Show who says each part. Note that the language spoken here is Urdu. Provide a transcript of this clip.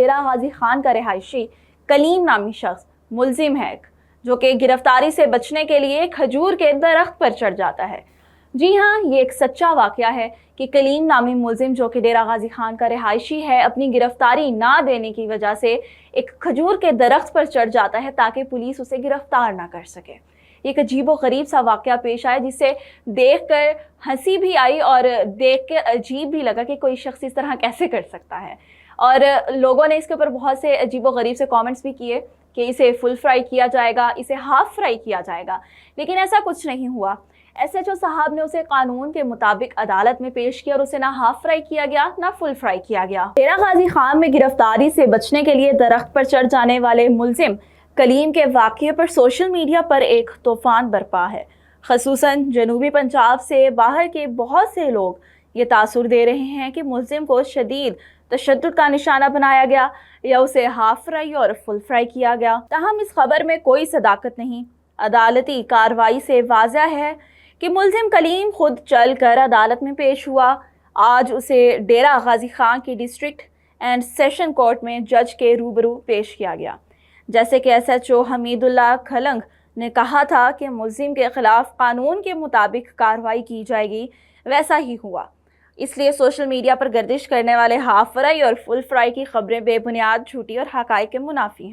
Speaker 1: ڈیرہ غازی خان کا رہائشی کلیم نامی شخص ملزم ہے جو کہ گرفتاری سے بچنے کے لیے کھجور کے درخت پر چڑھ جاتا ہے۔ جی ہاں، یہ ایک سچا واقعہ ہے کہ کلیم نامی ملزم جو کہ ڈیرہ غازی خان کا رہائشی ہے اپنی گرفتاری نہ دینے کی وجہ سے ایک کھجور کے درخت پر چڑھ جاتا ہے تاکہ پولیس اسے گرفتار نہ کر سکے۔ ایک عجیب و غریب سا واقعہ پیش آیا جسے دیکھ کر ہنسی بھی آئی اور دیکھ کے عجیب بھی لگا کہ کوئی شخص اس طرح کیسے کر سکتا ہے، اور لوگوں نے اس کے اوپر بہت سے عجیب و غریب سے کامنٹس بھی کیے کہ اسے فل فرائی کیا جائے گا، اسے ہاف فرائی کیا جائے گا، لیکن ایسا کچھ نہیں ہوا۔ ایس ایچ او صاحب نے اسے قانون کے مطابق عدالت میں پیش کیا اور اسے نہ ہاف فرائی کیا گیا نہ فل فرائی کیا گیا۔ ڈیرہ غازی خان میں گرفتاری سے بچنے کے لیے درخت پر چڑھ جانے والے ملزم کلیم کے واقعے پر سوشل میڈیا پر ایک طوفان برپا ہے۔ خصوصاً جنوبی پنجاب سے باہر کے بہت سے لوگ یہ تاثر دے رہے ہیں کہ ملزم کو شدید تشدد کا نشانہ بنایا گیا یا اسے ہاف فرائی اور فل فرائی کیا گیا۔ تاہم اس خبر میں کوئی صداقت نہیں۔ عدالتی کارروائی سے واضح ہے کہ ملزم کلیم خود چل کر عدالت میں پیش ہوا۔ آج اسے ڈیرہ غازی خان کی ڈسٹرکٹ اینڈ سیشن کورٹ میں جج کے روبرو پیش کیا گیا۔ جیسے کہ ایس ایچ او حمید اللہ کھلنگ نے کہا تھا کہ ملزم کے خلاف قانون کے مطابق کارروائی کی جائے گی، ویسا ہی ہوا۔ اس لیے سوشل میڈیا پر گردش کرنے والے ہاف فرائی اور فل فرائی کی خبریں بے بنیاد، جھوٹی اور حقائق کے منافی ہیں۔